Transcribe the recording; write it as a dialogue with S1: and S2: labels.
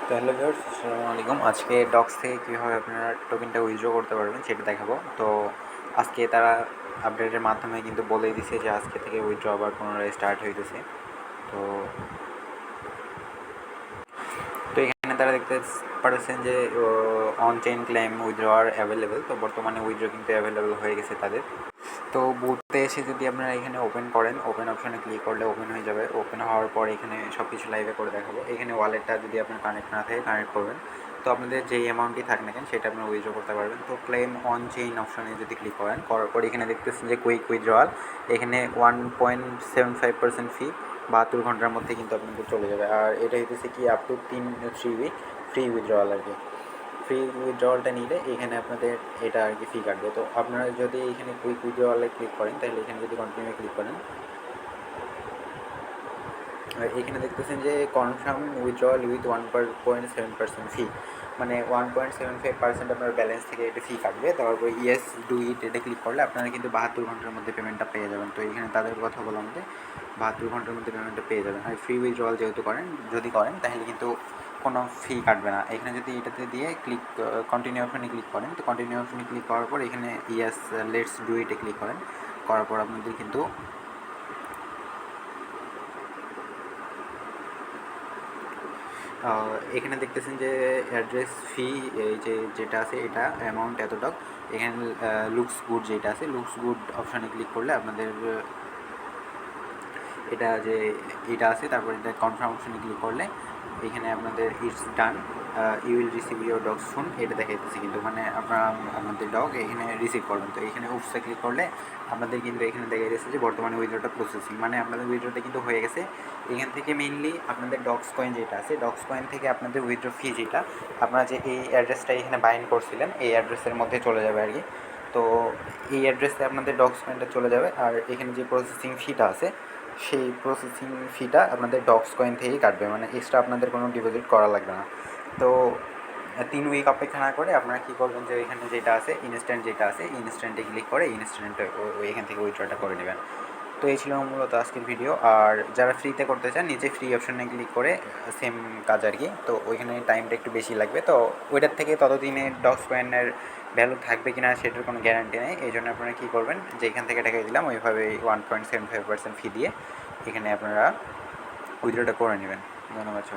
S1: তো hello viewers, আসসালামু আলাইকুম। আজকে ডক্স থেকে কীভাবে আপনারা টোকেনটা উইথড্র করতে পারবেন সেটা দেখাবো। তো আজকে তারা আপডেটের মাধ্যমে কিন্তু বলেই দিছে যে আজকে থেকে উইথড্র আবার পুনরায় স্টার্ট হইতেছে। তো তো এখানে তারা দেখতে পাচ্ছেন যে on chain claim withdraw are available. তো বর্তমানে উইথড্র কিন্তু অ্যাভেলেবেল হয়ে গেছে তাদের। তো বুথে এসে যদি আপনারা এখানে ওপেন করেন, ওপেন অপশনে ক্লিক করলে ওপেন হয়ে যাবে। ওপেন হওয়ার পর এখানে সব কিছু লাইভে করে দেখাবো। এখানে ওয়ালেটটা যদি আপনার কানেক্ট না থাকে কানেক্ট করবেন। তো আপনাদের যেই অ্যামাউন্টই থাক না কেন সেটা আপনারা উইথড্র করতে পারবেন। তো ক্লেম অন চেইন অপশনে যদি ক্লিক করেন, করার পর এখানে দেখতেছেন যে কুইক উইথড্রয়াল, এখানে 1.75% ফি 72 ঘন্টার মধ্যে কিন্তু আপনাদের চলে যাবে। আর এটা হইতেছে কি up to 3 week free withdrawal আর কি। ফ্রি উইথড্রওয়ালটা নিলে এখানে আপনাদের এটা আর কি ফি কাটবে। তো আপনারা যদি এখানে কুইক উইথড্রওয়ালে ক্লিক করেন, তাহলে এখানে যদি কন্টিনিউ ক্লিক করেন, আর এখানে দেখতেছেন যে কনফার্ম উইথড্রওয়াল উইথ 1.7% ফি, মানে 1.75% আপনার ব্যালেন্স থেকে এটা ফি কাটবে। তারপর ইয়েস ডু ইট এটা ক্লিক করলে আপনারা কিন্তু 72 ঘন্টার মধ্যে পেমেন্টটা পেয়ে যাবেন। তো এখানে তাদের কথা বলার মধ্যে 72 ঘন্টার মধ্যে পেমেন্টটা পেয়ে যাবেন। আর ফ্রি উইথড্রওয়াল যেহেতু যদি করেন তাহলে কিন্তু কোনো ফি কাটবে না। এখানে যদি এটাতে দিয়ে ক্লিক কন্টিনিউ অপশনে ক্লিক করেন, তো কন্টিনিউ অপশনে ক্লিক করার পর এখানে ইয়েস লেটস ডু ইটে ক্লিক করেন, করার পর আপনাদের কিন্তু এখানে দেখতেছেন যে অ্যাড্রেস ফি এই যেটা আছে এটা অ্যামাউন্ট এতটা। এখানে লুকস গুড যেটা আছে লুকস গুড অপশানে ক্লিক করলে আপনাদের এটা যে এটা আছে, তারপর এটা কনফার্ম অপশানে ক্লিক করলে এখানে আপনাদের it's done, you will receive your dog soon এটা দেখাইতেছে কিন্তু, মানে আপনাদের ডগ এখানে রিসিভ করবেন। তো এখানে উপসে ক্লিক করলে আপনাদের কিন্তু এখানে দেখা যাচ্ছে যে বর্তমানে উইথড্রটা প্রসেসিং, মানে আপনাদের উইথড্রটা কিন্তু হয়ে গেছে। এখান থেকে মেইনলি আপনাদের ডগস কয়েন যেটা আছে, ডগস কয়েন থেকে আপনাদের উইথড্র ফি যেটা আপনারা যে এই অ্যাড্রেসটা এখানে বাইন্ড করছিলেন এই অ্যাড্রেসের মধ্যে চলে যাবে আর কি। তো এই অ্যাড্রেসে আপনাদের ডগস কয়েনটা চলে যাবে। আর এখানে যে প্রসেসিং ফিটা আছে সেই প্রসেসিং ফিটা আপনাদের ডগস কয়েন থেকেই কাটবে, মানে এক্সট্রা আপনাদের কোনো ডিপোজিট করা লাগবে না। তো 3 উইক অপেক্ষা না করে আপনারা কী করবেন যে এখানে যেটা আছে ইনস্ট্যান্ট যেটা আছে ইনস্ট্যান্টে ক্লিক করে ইনস্ট্যান্টে এখান থেকে উইথড্রটা করে নেবেন। তো এই ছিল মূলত আজকের ভিডিও। আর যারা ফ্রিতে করতে চান নিচে ফ্রি অপশানে ক্লিক করে সেম কাজ আর কি। তো ওইখানে টাইমটা একটু বেশি লাগবে। তো ওইটার থেকে ততদিনে ডগস কয়েনের ভ্যালু থাকবে কি না সেটার কোনো গ্যারান্টি নেই। এই জন্য আপনারা কী করবেন যে এখান থেকে টাকা দিলাম ওইভাবে 1.75% ফি দিয়ে এখানে আপনারা উইথড্রটা করে নেবেন। ধন্যবাদ সবাই।